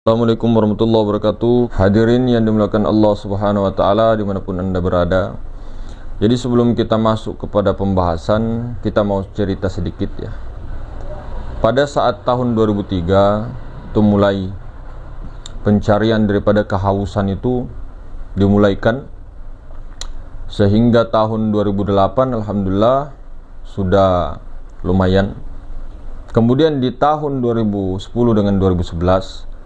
Assalamualaikum warahmatullahi wabarakatuh. Hadirin yang dimuliakan Allah Subhanahu wa taala dimanapun Anda berada. Jadi sebelum kita masuk kepada pembahasan, kita mau cerita sedikit ya. Pada saat tahun 2003 itu mulai pencarian daripada kehausan itu dimulaikan, sehingga tahun 2008 alhamdulillah sudah lumayan. Kemudian di tahun 2010 dengan 2011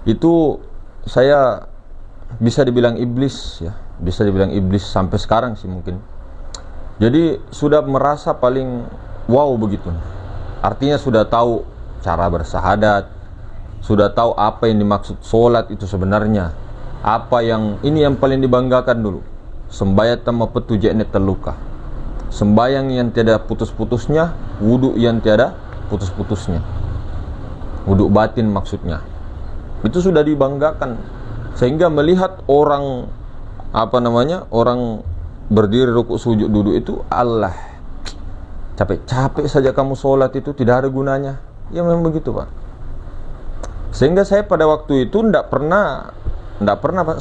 itu saya bisa dibilang iblis ya, bisa dibilang iblis sampai sekarang sih mungkin. Jadi sudah merasa paling wow begitu. Artinya sudah tahu cara bersahadat, sudah tahu apa yang dimaksud sholat itu sebenarnya, apa yang ini yang paling dibanggakan dulu. Sembayat tama petu jekne terluka, sembayang yang tiada putus-putusnya, wudhu yang tiada putus-putusnya, wudhu batin maksudnya. Itu sudah dibanggakan, sehingga melihat orang orang berdiri rukuk sujud duduk itu, Allah, capek saja kamu sholat itu tidak ada gunanya. Ya memang begitu Pak. Sehingga saya pada waktu itu tidak pernah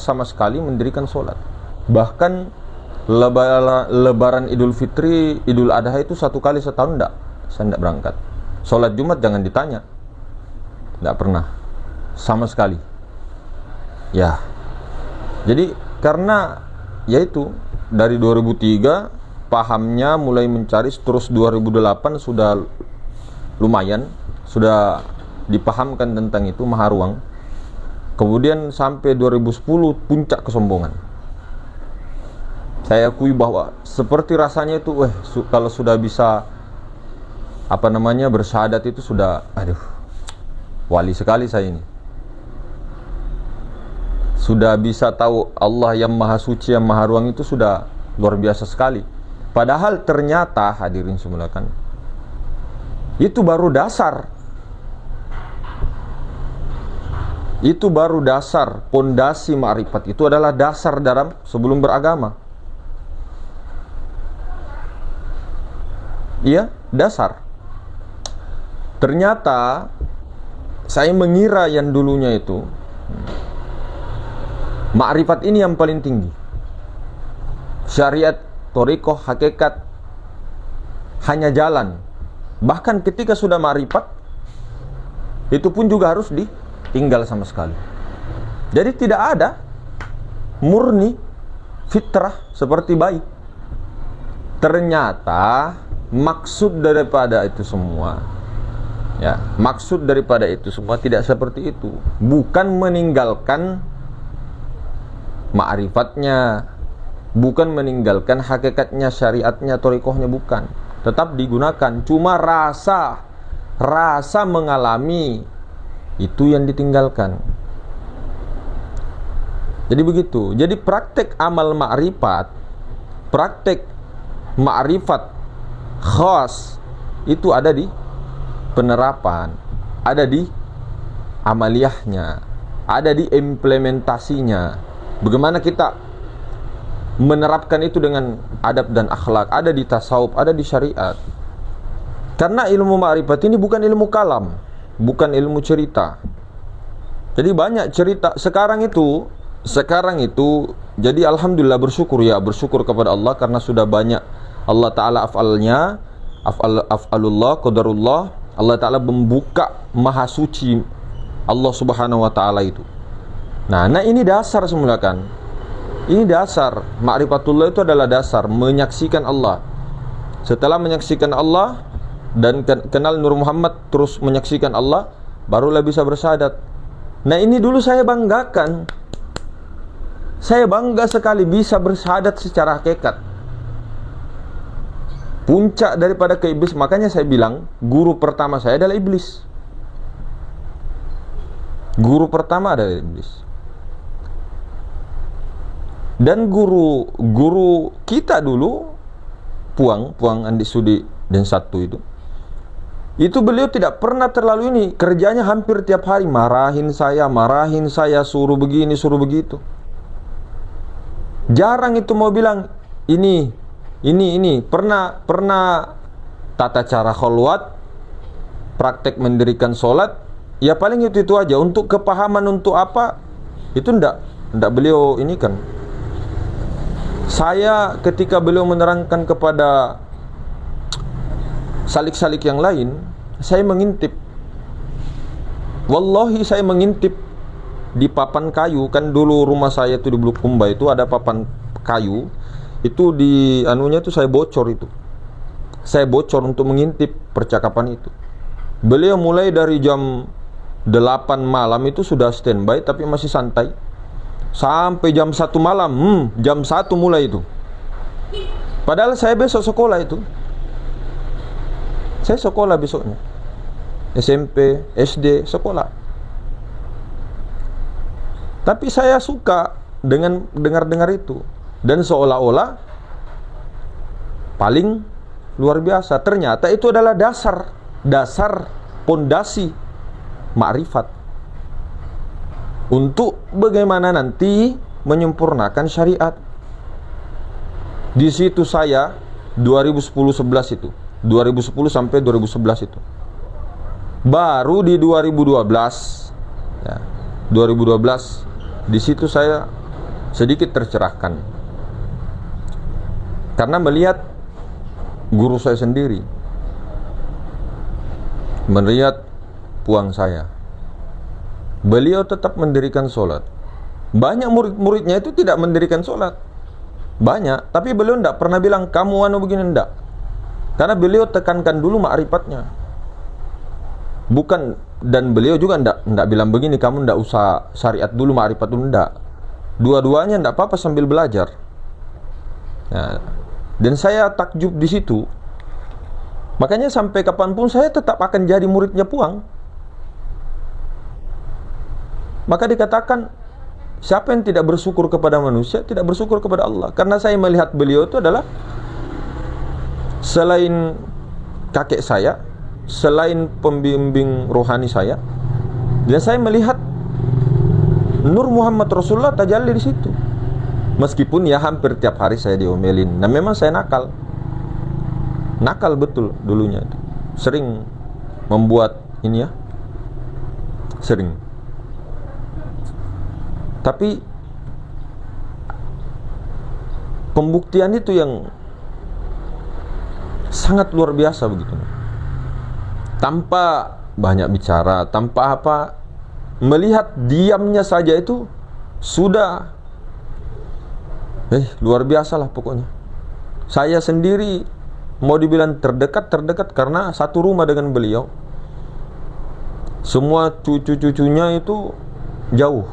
sama sekali mendirikan sholat. Bahkan lebaran Idul Fitri, Idul Adha itu satu kali setahun saya tidak berangkat. Sholat Jumat jangan ditanya, tidak pernah sama sekali ya. Jadi karena yaitu dari 2003 pahamnya mulai mencari, terus 2008 sudah lumayan, sudah dipahamkan tentang itu maharuang. Kemudian sampai 2010 puncak kesombongan. Saya akui bahwa seperti rasanya itu kalau sudah bisa bersyahadat itu sudah wali sekali saya ini. Sudah bisa tahu Allah yang maha suci, yang maha ruang itu sudah luar biasa sekali. Padahal ternyata hadirin semulakan, itu baru dasar. Itu baru dasar, pondasi ma'rifat itu adalah dasar dalam sebelum beragama. Iya, dasar. Ternyata saya mengira yang dulunya itu ma'rifat ini yang paling tinggi. Syariat, thariqah, hakikat hanya jalan. Bahkan ketika sudah ma'rifat, itu pun juga harus ditinggal sama sekali. Jadi tidak ada murni fitrah seperti bayi. Ternyata maksud daripada itu semua, ya, maksud daripada itu semua tidak seperti itu. Bukan meninggalkan ma'rifatnya, bukan meninggalkan hakikatnya, syariatnya, thariqahnya, bukan. Tetap digunakan, cuma rasa mengalami itu yang ditinggalkan. Jadi begitu. Jadi praktek amal ma'rifat, praktek ma'rifat khas itu ada di penerapan, ada di amaliyahnya, ada di implementasinya. Bagaimana kita menerapkan itu dengan adab dan akhlak, ada di tasawuf, ada di syariat. Karena ilmu ma'rifat ini bukan ilmu kalam, bukan ilmu cerita. Jadi banyak cerita sekarang itu jadi alhamdulillah bersyukur kepada Allah karena sudah banyak Allah Ta'ala af'alullah, qadarullah. Allah Ta'ala membuka maha suci Allah Subhanahu wa Ta'ala itu. Nah ini dasar semulakan. Ini dasar. Ma'rifatullah itu adalah dasar menyaksikan Allah. Setelah menyaksikan Allah dan kenal Nur Muhammad, terus menyaksikan Allah, barulah bisa bersyahadat. Nah ini dulu saya banggakan. Saya bangga sekali bisa bersyahadat secara hakikat. Puncak daripada ke iblis. Makanya saya bilang guru pertama saya adalah iblis. Guru pertama adalah iblis. Dan guru kita dulu, Puang Andi Sudi dan satu itu beliau tidak pernah terlalu ini. Kerjanya hampir tiap hari marahin saya, suruh begini, suruh begitu. Jarang itu mau bilang ini. Pernah tata cara kholwat, praktek mendirikan sholat, ya paling itu aja. Untuk kepahaman untuk apa itu ndak beliau ini kan. Saya ketika beliau menerangkan kepada salik-salik yang lain, saya mengintip. Wallahi saya mengintip di papan kayu. Kan dulu rumah saya itu di Bulukumba itu ada papan kayu. Itu di anunya itu saya bocor itu. Saya bocor untuk mengintip percakapan itu. Beliau mulai dari jam 8 malam itu sudah standby tapi masih santai. Sampai jam 1 malam, jam 1 mulai itu. Padahal saya besok sekolah itu. Saya sekolah besoknya. SMP, SD, sekolah. Tapi saya suka dengan dengar-dengar itu. Dan seolah-olah paling luar biasa. Ternyata itu adalah dasar pondasi makrifat untuk bagaimana nanti menyempurnakan syariat. Di situ saya 2010-11 itu, 2010 sampai 2011 itu. Baru di 2012 ya, 2012 di situ saya sedikit tercerahkan karena melihat guru saya sendiri, melihat puang saya. Beliau tetap mendirikan sholat. Banyak murid-muridnya itu tidak mendirikan sholat. Banyak, tapi beliau tidak pernah bilang kamu anu begini, tidak. Karena beliau tekankan dulu ma'rifatnya. Bukan, dan beliau juga tidak bilang begini, kamu tidak usah syariat dulu, ma'rifat dulu, tidak. Dua-duanya tidak apa-apa sambil belajar. Nah, dan saya takjub di situ. Makanya sampai kapanpun saya tetap akan jadi muridnya Puang. Maka dikatakan, siapa yang tidak bersyukur kepada manusia, tidak bersyukur kepada Allah. Karena saya melihat beliau itu adalah selain kakek saya, selain pembimbing rohani saya, dan saya melihat Nur Muhammad Rasulullah tajalli di situ. Meskipun ya hampir tiap hari saya diomelin. Nah memang saya nakal betul dulunya itu. Sering membuat ini ya, sering. Tapi pembuktian itu yang sangat luar biasa begitu. Tanpa banyak bicara, tanpa apa, melihat diamnya saja itu sudah luar biasa lah pokoknya. Saya sendiri mau dibilang terdekat karena satu rumah dengan beliau. Semua cucu-cucunya itu jauh.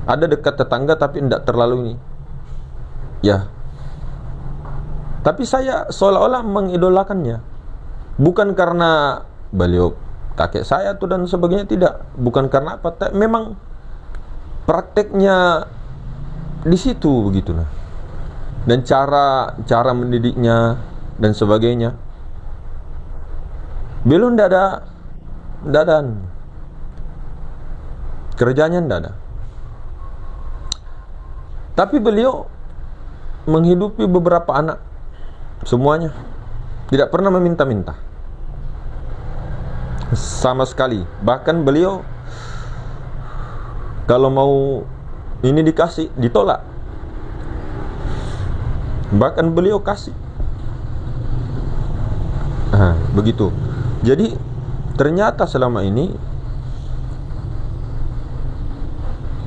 Ada dekat tetangga tapi tidak terlalu ini. Ya. Tapi saya seolah-olah mengidolakannya. Bukan karena beliau kakek saya tuh dan sebagainya, tidak. Bukan karena apa, memang prakteknya di situ begitulah. Dan cara mendidiknya dan sebagainya. Beliau tidak ada kerjanya, tidak ada. Tapi beliau menghidupi beberapa anak, semuanya. Tidak pernah meminta-minta sama sekali. Bahkan beliau kalau mau ini dikasih, ditolak. Bahkan beliau kasih. Begitu. Jadi ternyata selama ini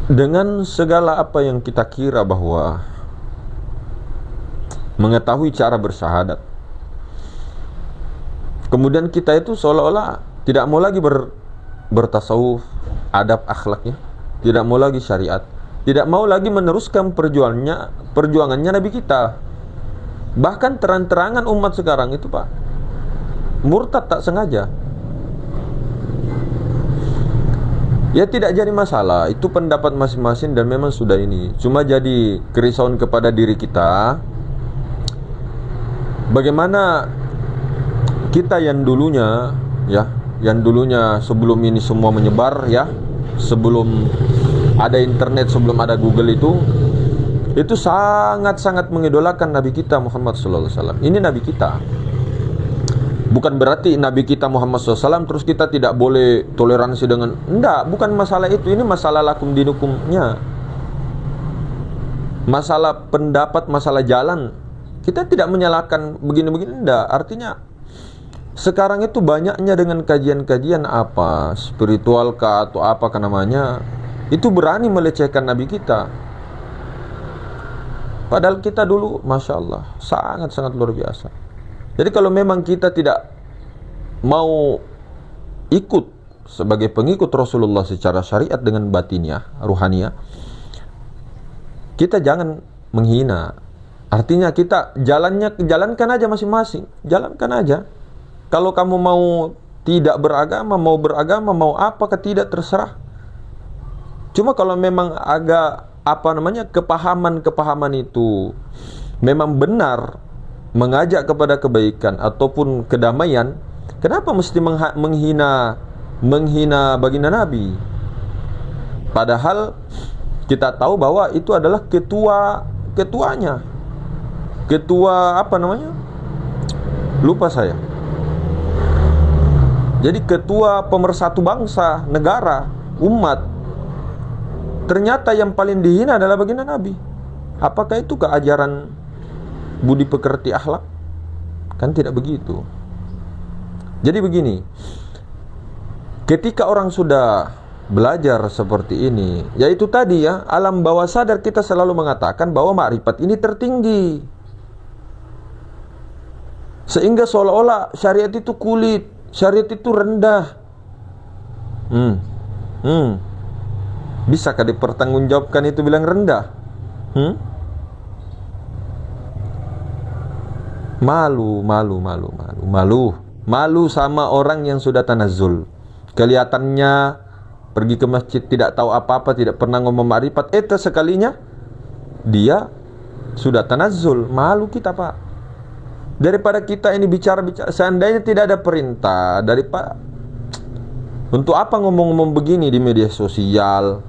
dengan segala apa yang kita kira bahwa mengetahui cara bersyahadat, kemudian kita itu seolah-olah tidak mau lagi bertasawuf, adab akhlaknya, tidak mau lagi syariat, tidak mau lagi meneruskan perjuangannya Nabi kita. Bahkan terang-terangan umat sekarang itu Pak, murtad tak sengaja. Ya tidak jadi masalah, itu pendapat masing-masing dan memang sudah ini. Cuma jadi kerisauan kepada diri kita, bagaimana kita yang dulunya ya, yang dulunya sebelum ini semua menyebar ya, sebelum ada internet, sebelum ada Google itu sangat-sangat mengidolakan Nabi kita Muhammad sallallahu alaihi wasallam. Ini Nabi kita. Bukan berarti Nabi kita Muhammad SAW terus kita tidak boleh toleransi dengan, enggak, bukan masalah itu. Ini masalah lakum dinukumnya, masalah pendapat, masalah jalan. Kita tidak menyalahkan begini-begini, enggak. Artinya sekarang itu banyaknya dengan kajian-kajian apa, spiritual kah atau apakah namanya, itu berani melecehkan Nabi kita. Padahal kita dulu, Masya Allah, sangat-sangat luar biasa. Jadi kalau memang kita tidak mau ikut sebagai pengikut Rasulullah secara syariat dengan batinnya, ruhaniah, kita jangan menghina. Artinya kita jalankan aja masing-masing, jalankan aja. Kalau kamu mau tidak beragama, mau apakah tidak, terserah. Cuma kalau memang agak kepahaman itu memang benar mengajak kepada kebaikan ataupun kedamaian, kenapa mesti menghina baginda Nabi? Padahal kita tahu bahwa itu adalah ketuanya. Ketua lupa saya. Jadi ketua pemersatu bangsa, negara, umat. Ternyata yang paling dihina adalah baginda Nabi. Apakah itu keajaran budi pekerti akhlak? Kan tidak begitu. Jadi begini, ketika orang sudah belajar seperti ini, yaitu tadi ya, alam bawah sadar kita selalu mengatakan bahwa makrifat ini tertinggi. Sehingga seolah-olah syariat itu kulit, syariat itu rendah. Bisakah dipertanggungjawabkan itu bilang rendah? Malu sama orang yang sudah tanazzul. Kelihatannya pergi ke masjid tidak tahu apa-apa, tidak pernah ngomong makrifat, sekalinya dia sudah tanazzul. Malu kita, Pak. Daripada kita ini bicara-bicara, seandainya tidak ada perintah daripada, untuk apa ngomong-ngomong begini di media sosial?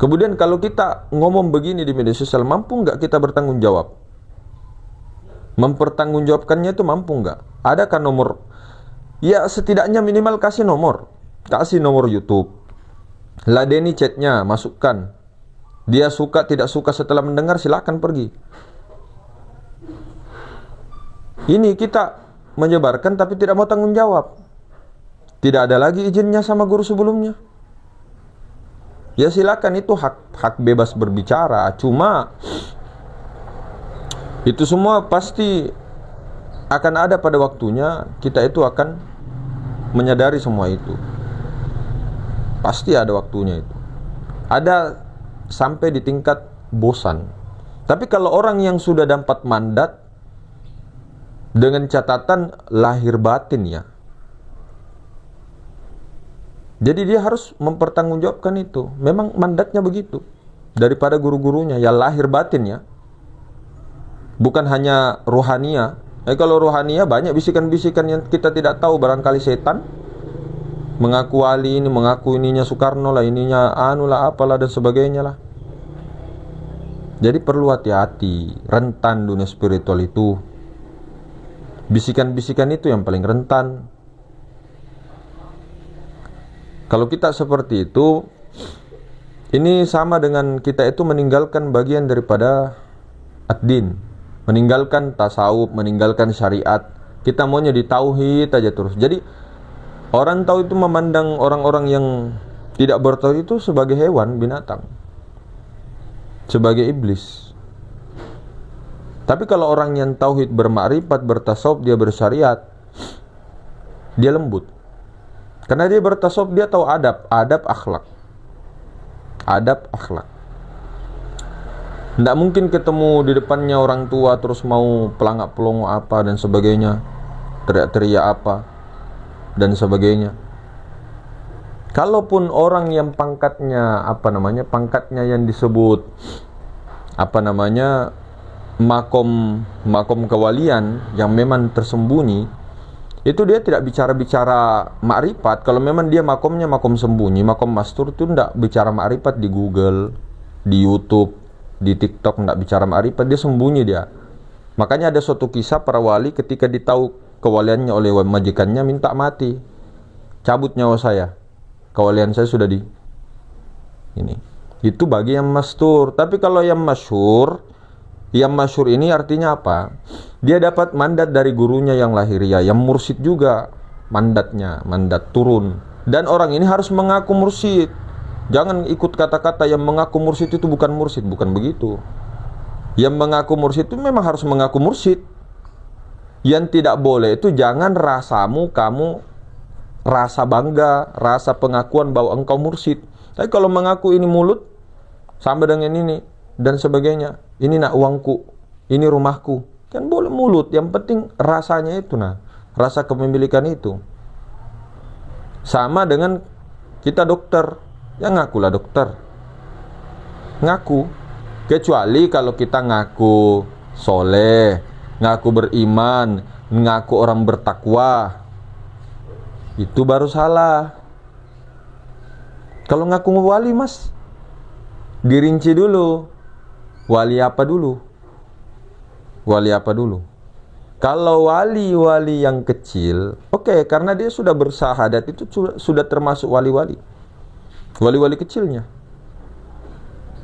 Kemudian kalau kita ngomong begini di media sosial, mampu nggak kita bertanggung jawab? Mempertanggungjawabkannya itu mampu nggak? Adakah nomor? Ya setidaknya minimal kasih nomor YouTube, ladeni chatnya, masukkan. Dia suka tidak suka setelah mendengar, silakan pergi. Ini kita menyebarkan tapi tidak mau tanggung jawab. Tidak ada lagi izinnya sama guru sebelumnya. Ya silakan, itu hak bebas berbicara. Cuma itu semua pasti akan ada pada waktunya. Kita itu akan menyadari semua itu. Pasti ada waktunya itu. Ada sampai di tingkat bosan. Tapi kalau orang yang sudah dapat mandat dengan catatan lahir batin ya, jadi dia harus mempertanggungjawabkan itu. Memang mandatnya begitu daripada guru-gurunya, ya lahir batin ya, bukan hanya rohania. Kalau rohania banyak bisikan-bisikan yang kita tidak tahu, barangkali setan mengaku wali ini, mengaku ininya Soekarno lah, ininya anulah apalah dan sebagainya lah. Jadi perlu hati-hati, rentan dunia spiritual itu. Bisikan-bisikan itu yang paling rentan. Kalau kita seperti itu, ini sama dengan kita itu meninggalkan bagian daripada ad-din, meninggalkan tasawuf, meninggalkan syariat. Kita maunya di tauhid aja terus. Jadi orang tahu itu memandang orang-orang yang tidak bertauhid itu sebagai hewan, binatang, sebagai iblis. Tapi kalau orang yang tauhid, bermakrifat, bertasawuf, dia bersyariat, dia lembut. Karena dia bertasawuf, dia tahu adab akhlak. Adab akhlak. Tidak mungkin ketemu di depannya orang tua terus mau pelangak-pelongo apa dan sebagainya, teriak-teriak apa dan sebagainya. Kalaupun orang yang pangkatnya pangkatnya yang disebut makom kewalian yang memang tersembunyi, itu dia tidak bicara-bicara makrifat. Kalau memang dia makomnya makom sembunyi, makom mastur, itu tidak bicara makrifat di Google, di YouTube, di TikTok, tidak bicara makrifat, dia sembunyi dia. Makanya ada suatu kisah para wali ketika ditahu kewaliannya oleh majikannya, minta mati. Cabut nyawa saya. Kewalian saya sudah di ini. Itu bagi yang mastur. Tapi kalau yang masyhur ini artinya apa? Dia dapat mandat dari gurunya yang lahiriah, yang mursyid juga. Mandat turun. Dan orang ini harus mengaku mursyid. Jangan ikut kata-kata yang mengaku mursyid itu bukan mursyid, bukan begitu. Yang mengaku mursyid itu memang harus mengaku mursyid. Yang tidak boleh itu jangan kamu rasa bangga, rasa pengakuan bahwa engkau mursyid. Tapi kalau mengaku ini mulut sama dengan ini dan sebagainya, ini nak uangku, ini rumahku, kan boleh mulut. Yang penting rasanya itu, rasa kepemilikan itu. Sama dengan kita dokter, ya ngakulah dokter, ngaku. Kecuali kalau kita ngaku soleh, ngaku beriman, ngaku orang bertakwa, itu baru salah. Kalau ngaku wali, mas, dirinci dulu. Wali apa dulu? Wali apa dulu? Kalau wali-wali yang kecil, oke, karena dia sudah bersahadat, itu sudah termasuk wali-wali. Wali-wali kecilnya.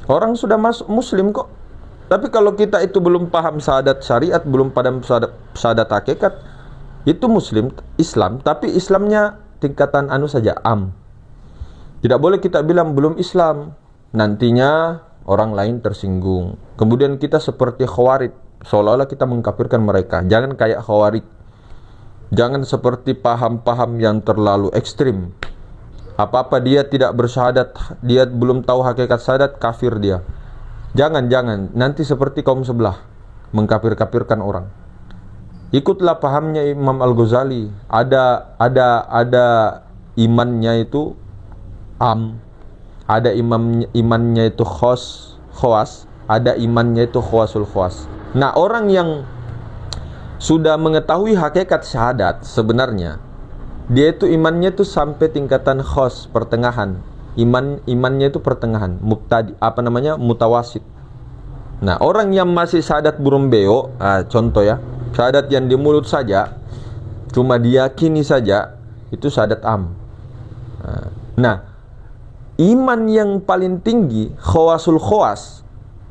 Orang sudah masuk muslim kok. Tapi kalau kita itu belum paham syahadat syariat, belum paham syahadat hakikat, itu muslim, Islam, tapi Islamnya tingkatan saja, Tidak boleh kita bilang belum Islam. Nantinya orang lain tersinggung. Kemudian kita seperti khawarij, seolah-olah kita mengkafirkan mereka. Jangan kayak khawarij. Jangan seperti paham-paham yang terlalu ekstrim. Apa-apa dia tidak bersyahadat, dia belum tahu hakikat syahadat, kafir dia. Jangan, nanti seperti kaum sebelah, mengkafir-kafirkan orang. Ikutlah pahamnya Imam Al-Ghazali. Ada imannya itu ada imannya itu khawas, ada imannya itu khawasul khawas. Nah, orang yang sudah mengetahui hakikat syahadat sebenarnya, dia itu imannya itu sampai tingkatan khos, pertengahan. Imannya itu pertengahan, mutawasit. Nah, orang yang masih syahadat burung beo, contoh ya, syahadat yang di mulut saja, cuma diyakini saja, itu syahadat Nah, iman yang paling tinggi, khawasul khawas,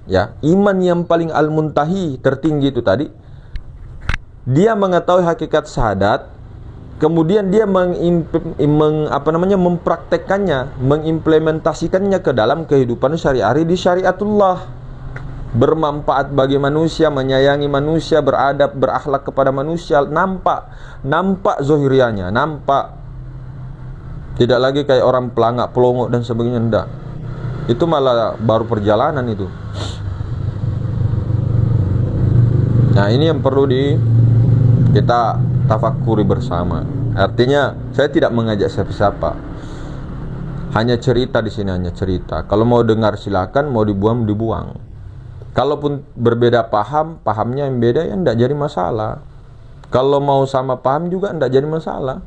ya, iman yang paling al-muntahi, tertinggi itu tadi, dia mengetahui hakikat syahadat, kemudian dia mempraktekkannya, mengimplementasikannya ke dalam kehidupan syariat di syariatullah. Bermanfaat bagi manusia, menyayangi manusia, beradab, berakhlak kepada manusia. Nampak zohirianya, nampak. Tidak lagi kayak orang pelangak, pelongok dan sebagainya, enggak. Itu malah baru perjalanan itu. Nah, ini yang perlu kita tafakuri bersama. Artinya saya tidak mengajak siapa-siapa. Hanya cerita di sini, hanya cerita. Kalau mau dengar silakan, mau dibuang dibuang. Kalaupun berbeda pahamnya yang beda, ya enggak jadi masalah. Kalau mau sama paham juga enggak jadi masalah.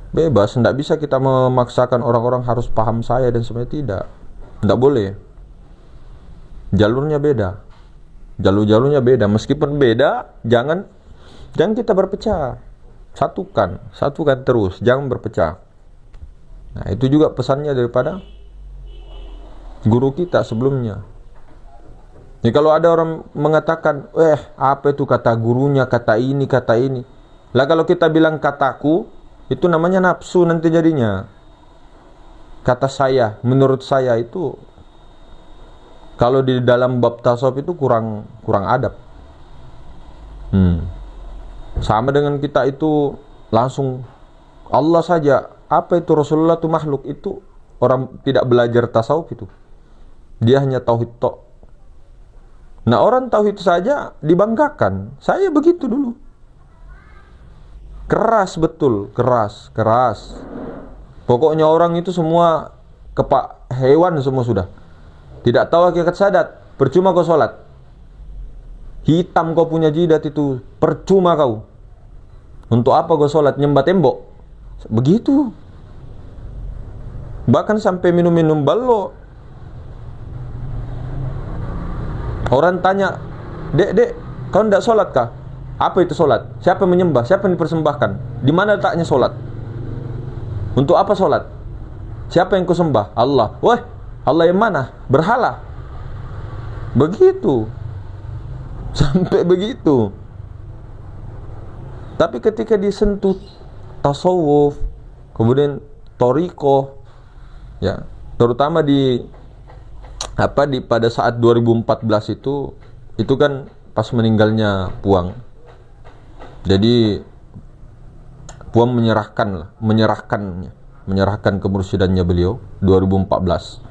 Bebas, enggak bisa kita memaksakan orang-orang harus paham saya dan sebenarnya tidak. Enggak boleh. Jalurnya beda. Jalurnya beda. Meskipun beda, jangan kita berpecah. Satukan terus, jangan berpecah. Nah, itu juga pesannya daripada guru kita sebelumnya. Jadi kalau ada orang mengatakan, apa itu kata gurunya, kata ini. Lah kalau kita bilang kataku, itu namanya nafsu nanti jadinya. Kata saya, menurut saya itu, kalau di dalam bab tasawuf itu kurang adab. Sama dengan kita itu langsung Allah saja. Apa itu Rasulullah itu makhluk, itu orang tidak belajar tasawuf itu. Dia hanya tauhid tok. Nah, orang tauhid saja dibanggakan. Saya begitu dulu. Keras betul, keras. Pokoknya orang itu semua hewan semua sudah. Tidak tahu hakikat syahadat, percuma kau sholat. Hitam kau punya jidat itu, percuma kau. Untuk apa kau sholat, nyembah tembok? Begitu. Bahkan sampai minum ballo. Orang tanya, dek, Kau tidak sholat kah? Apa itu sholat? Siapa yang menyembah? Siapa yang dipersembahkan? Di mana letaknya sholat? Untuk apa sholat? Siapa yang kau sembah? Allah. Wah, Allah yang mana? Berhala. Begitu. Sampai begitu. Tapi ketika disentuh tasawuf, kemudian thariqah, ya, terutama pada saat 2014 itu kan pas meninggalnya Puang. Jadi Puang menyerahkan kemursidannya beliau 2014.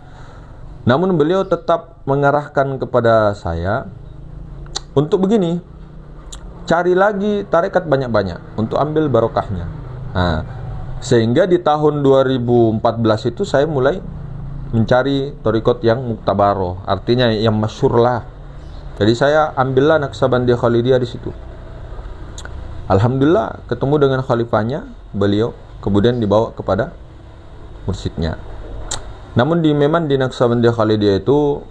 Namun beliau tetap mengarahkan kepada saya untuk begini, cari lagi tarekat banyak-banyak untuk ambil barokahnya. Nah, sehingga di tahun 2014 itu saya mulai mencari tarekat yang muktabaroh, artinya yang masyhur lah. Jadi saya ambillah Naqsabandiyah Khalidiyah di situ. Alhamdulillah ketemu dengan khalifahnya beliau, kemudian dibawa kepada mursyidnya. Namun memang di Naqsabandiyah Khalidiyah itu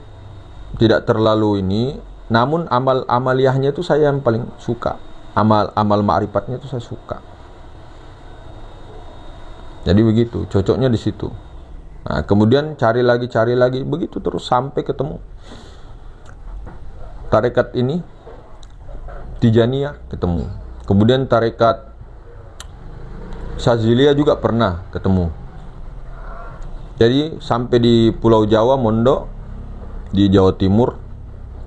tidak terlalu ini. Namun amaliyahnya itu saya yang paling suka. Amal ma'rifatnya itu saya suka. Jadi begitu, cocoknya di situ. Nah, kemudian cari lagi, begitu terus sampai ketemu tarekat ini, Tijaniyah ketemu. Kemudian tarekat Syadziliyah juga pernah ketemu. Jadi sampai di Pulau Jawa, mondok di Jawa Timur.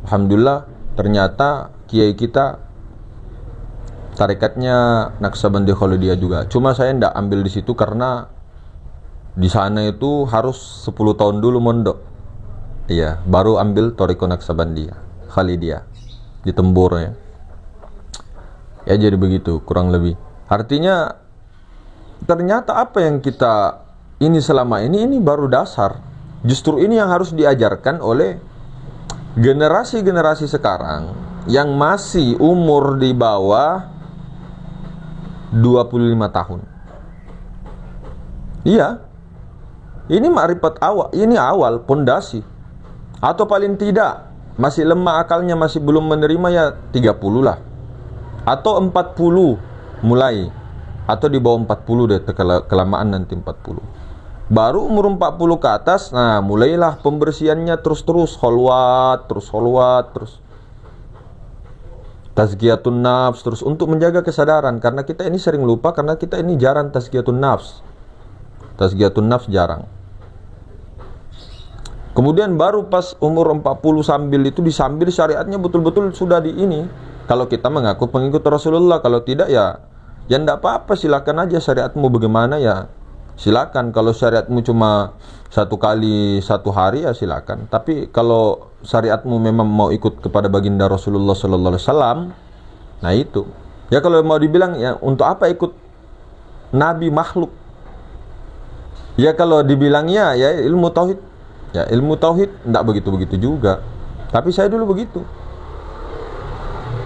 Alhamdulillah ternyata kiai kita tarekatnya Naqsabandiyah Khalidiyah juga. Cuma saya tidak ambil di situ karena di sana itu harus 10 tahun dulu mondok. Iya, baru ambil tarekat Naqsabandiyah Khalidiyah di Tembur ya. Ya jadi begitu kurang lebih. Artinya ternyata apa yang kita ini selama ini baru dasar. Justru ini yang harus diajarkan oleh generasi-generasi sekarang yang masih umur di bawah 25 tahun. Iya. Ini ma'rifat awal, ini awal pondasi. Atau paling tidak masih lemah akalnya, masih belum menerima ya 30 lah. Atau 40 mulai. Atau di bawah 40 deh, kelamaan nanti 40. Baru umur 40 ke atas, nah mulailah pembersihannya terus kholwat, terus tazkiyatun nafs, terus untuk menjaga kesadaran. Karena kita ini sering lupa, karena kita ini jarang tazkiyatun nafs jarang. Kemudian baru pas umur 40 disambil syariatnya betul-betul sudah di ini. Kalau kita mengaku pengikut Rasulullah, kalau tidak ya tidak apa-apa, silakan aja syariatmu bagaimana ya. Silakan, kalau syariatmu cuma satu kali satu hari ya silakan. Tapi kalau syariatmu memang mau ikut kepada baginda Rasulullah Sallallahu Alaihi Wasallam, nah itu. Ya kalau mau dibilang ya untuk apa ikut Nabi makhluk? Ya kalau dibilangnya ya ilmu tauhid, ya ilmu tauhid tidak begitu juga. Tapi saya dulu begitu.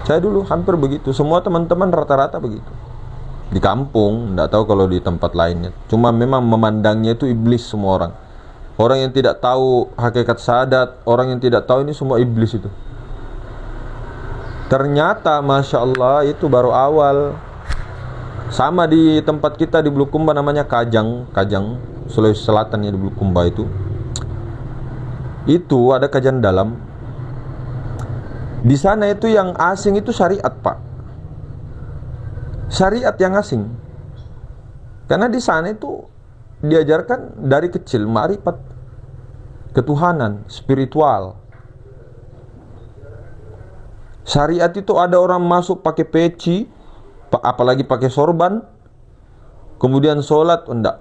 Saya dulu hampir begitu. Semua teman-teman rata-rata begitu. Di kampung, tidak tahu kalau di tempat lainnya. Cuma memang memandangnya itu iblis semua orang. Orang yang tidak tahu hakikat syahadat, orang yang tidak tahu ini semua iblis itu. Ternyata Masya Allah itu baru awal. Sama di tempat kita di Bulukumba namanya Kajang, Sulawesi Selatan ya, di Bulukumba itu. Itu ada kajian dalam. Di sana itu yang asing itu syariat, Pak. Syariat yang asing. Karena di sana itu diajarkan dari kecil ma'rifat ketuhanan, spiritual. Syariat itu ada orang masuk pakai peci, apalagi pakai sorban, kemudian sholat, enggak.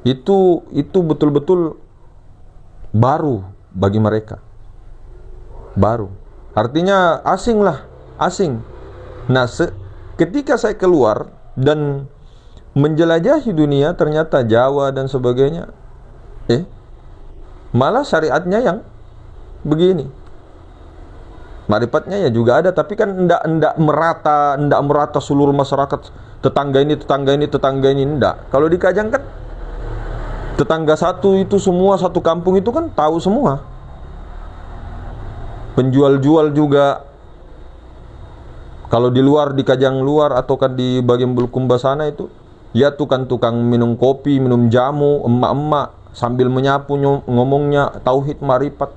Itu betul-betul baru bagi mereka. Baru. Artinya asing lah, asing. Nah, ketika saya keluar dan menjelajahi dunia, ternyata Jawa dan sebagainya, malah syariatnya yang begini. Marifatnya ya juga ada, tapi kan enggak merata seluruh masyarakat, tetangga ini enggak. Kalau di Kajang kan tetangga satu itu semua, satu kampung itu kan tahu semua. Penjual-jual juga Kalau di luar, di Kajang luar atau kan di bagian Bulukumba sana itu, ya tukang-tukang minum kopi, minum jamu, emak-emak sambil menyapu ngomongnya tauhid marifat.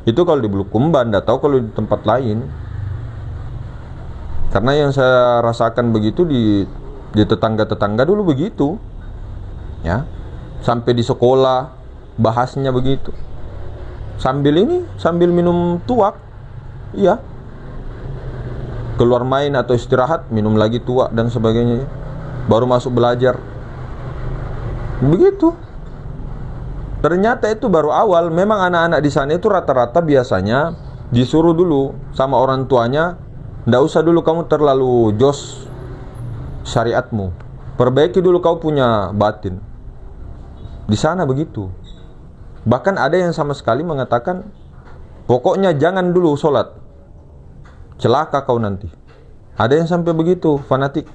Itu kalau di Bulukumba, enggak tahu kalau di tempat lain. Karena yang saya rasakan begitu di tetangga-tetangga dulu begitu. Ya. Sampai di sekolah bahasnya begitu. Sambil minum tuak. Iya. Keluar main atau istirahat, minum lagi tuak dan sebagainya. Baru masuk belajar. Begitu. Ternyata itu baru awal. Memang anak-anak di sana itu rata-rata biasanya disuruh dulu sama orang tuanya, nggak usah dulu kamu terlalu jos syariatmu, perbaiki dulu kau punya batin. Di sana begitu. Bahkan ada yang sama sekali mengatakan, pokoknya jangan dulu sholat, celaka kau nanti. Ada yang sampai begitu, fanatik.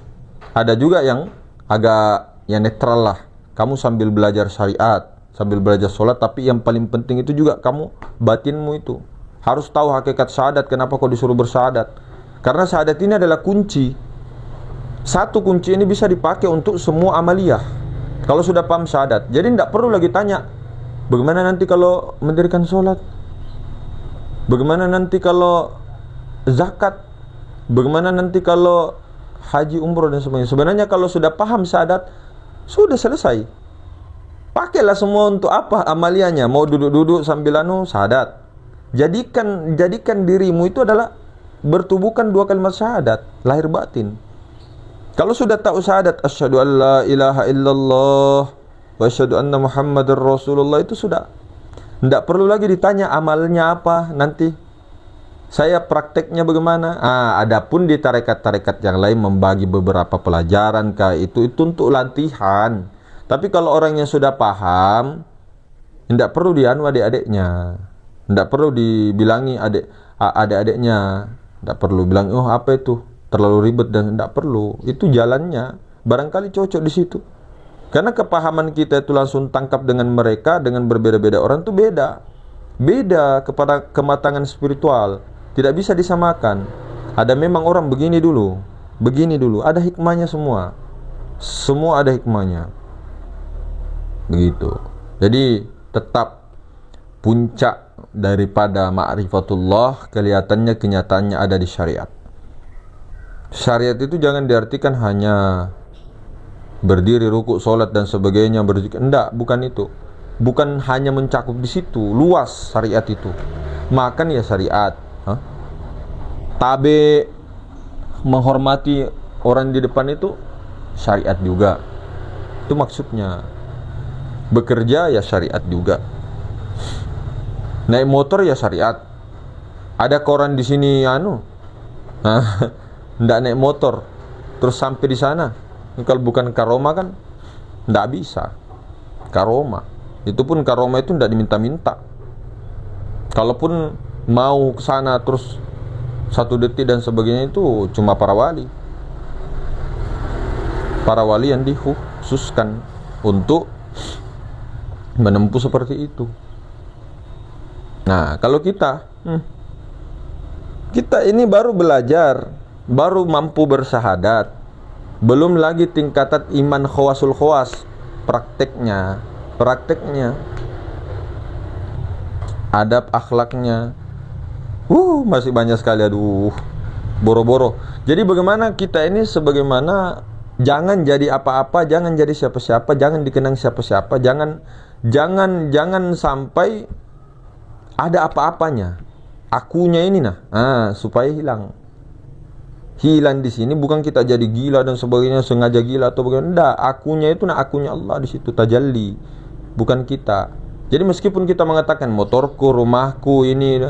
Ada juga yang agak netral lah. Kamu sambil belajar syariat, sambil belajar sholat, tapi yang paling penting itu juga kamu batinmu itu harus tahu hakikat syahadat. Kenapa kau disuruh bersyahadat? Karena syahadat ini adalah kunci. Satu kunci ini bisa dipakai untuk semua amaliyah. Kalau sudah paham syahadat, jadi tidak perlu lagi tanya, bagaimana nanti kalau mendirikan sholat? Bagaimana nanti kalau zakat? Bagaimana nanti kalau haji, umroh dan sebagainya? Sebenarnya kalau sudah paham syahadat, sudah selesai. Pakailah semua untuk apa amaliyahnya. Mau duduk-duduk sambil syahadat. Jadikan dirimu itu adalah bertubuhkan dua kalimat syahadat, lahir batin. Kalau sudah tahu syahadat, asyhadu an la ilaha illallah wa asyhadu anna muhammadar rasulullah, itu sudah. Tidak perlu lagi ditanya amalnya apa nanti. Saya prakteknya bagaimana? Adapun di tarekat-tarekat yang lain membagi beberapa pelajaran itu untuk latihan. Tapi kalau orang yang sudah paham, tidak perlu dianu adik-adiknya. Tidak perlu dibilangi adik-adiknya. Tidak perlu bilang, oh apa itu? Terlalu ribet dan tidak perlu. Itu jalannya. Barangkali cocok di situ. Karena kepahaman kita itu langsung tangkap dengan mereka, dengan berbeda-beda orang itu beda. Beda kepada kematangan spiritual. Tidak bisa disamakan. Ada memang orang begini dulu. Begini dulu. Ada hikmahnya semua. Semua ada hikmahnya. Begitu. Jadi tetap puncak daripada ma'rifatullah kelihatannya, kenyataannya ada di syariat. Syariat itu jangan diartikan hanya berdiri, rukuk, sholat dan sebagainya, berzikir. Enggak, bukan itu. Bukan hanya mencakup di situ. Luas syariat itu. Makan ya syariat. Tabe, menghormati orang di depan itu syariat juga. Itu maksudnya. Bekerja ya syariat juga. Naik motor ya syariat. Ada koran di sini ndak naik motor terus sampai di sana. Kalau bukan karoma kan ndak bisa. Karoma. Itu pun karoma itu ndak diminta-minta. Kalaupun mau ke sana terus 1 detik dan sebagainya itu cuma para wali. Para wali yang dikhususkan untuk menempuh seperti itu. Nah, kalau kita ini baru belajar, baru mampu bersyahadat, belum lagi tingkatan iman khawasul khawas, prakteknya, adab akhlaknya, masih banyak sekali, boro-boro. Jadi bagaimana kita ini sebagaimana jangan jadi apa-apa, jangan jadi siapa-siapa, jangan dikenang siapa-siapa, jangan sampai ada apa-apanya. Akunya ini supaya hilang di sini. Bukan kita jadi gila dan sebagainya, sengaja gila atau bagaimana. Enggak, akunya itu akunya Allah di situ tajalli, bukan kita. Jadi meskipun kita mengatakan motorku, rumahku ini,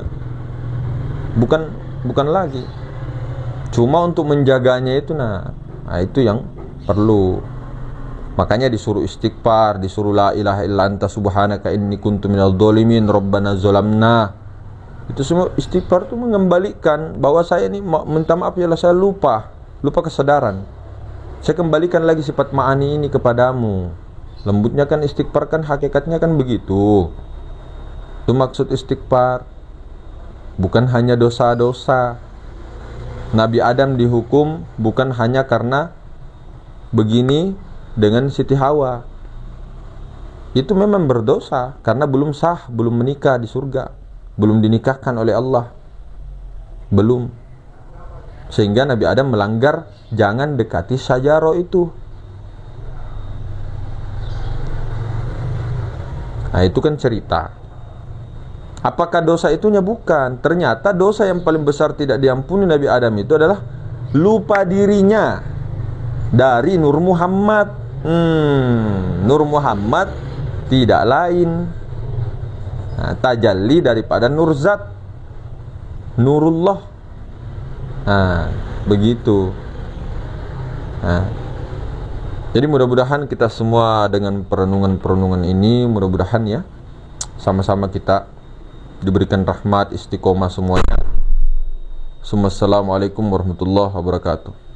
bukan lagi. Cuma untuk menjaganya itu itu yang perlu. Makanya disuruh istighfar, disuruh la ilaha illa anta subhanaka inni kuntu minadh dhalimin rabbana zalamna. Itu semua istighfar itu mengembalikan bahwa saya ini minta maaf ya, saya lupa kesadaran. Saya kembalikan lagi sifat ma'ani ini kepadamu. Lembutnya kan istighfar kan hakikatnya kan begitu. Itu maksud istighfar. Bukan hanya dosa-dosa. Nabi Adam dihukum bukan hanya karena begini dengan Siti Hawa. Itu memang berdosa karena belum sah, belum menikah di surga, belum dinikahkan oleh Allah, belum. Sehingga Nabi Adam melanggar, jangan dekati syajarah itu. Nah, itu kan cerita. Apakah dosa itunya? Bukan. Ternyata dosa yang paling besar tidak diampuni Nabi Adam itu adalah lupa dirinya dari Nur Muhammad. Nur Muhammad tidak lain tajalli daripada Nur Zat, Nurullah. Begitu. Jadi mudah-mudahan kita semua dengan perenungan-perenungan ini, mudah-mudahan ya sama-sama kita diberikan rahmat istiqomah semuanya. Assalamualaikum warahmatullahi wabarakatuh.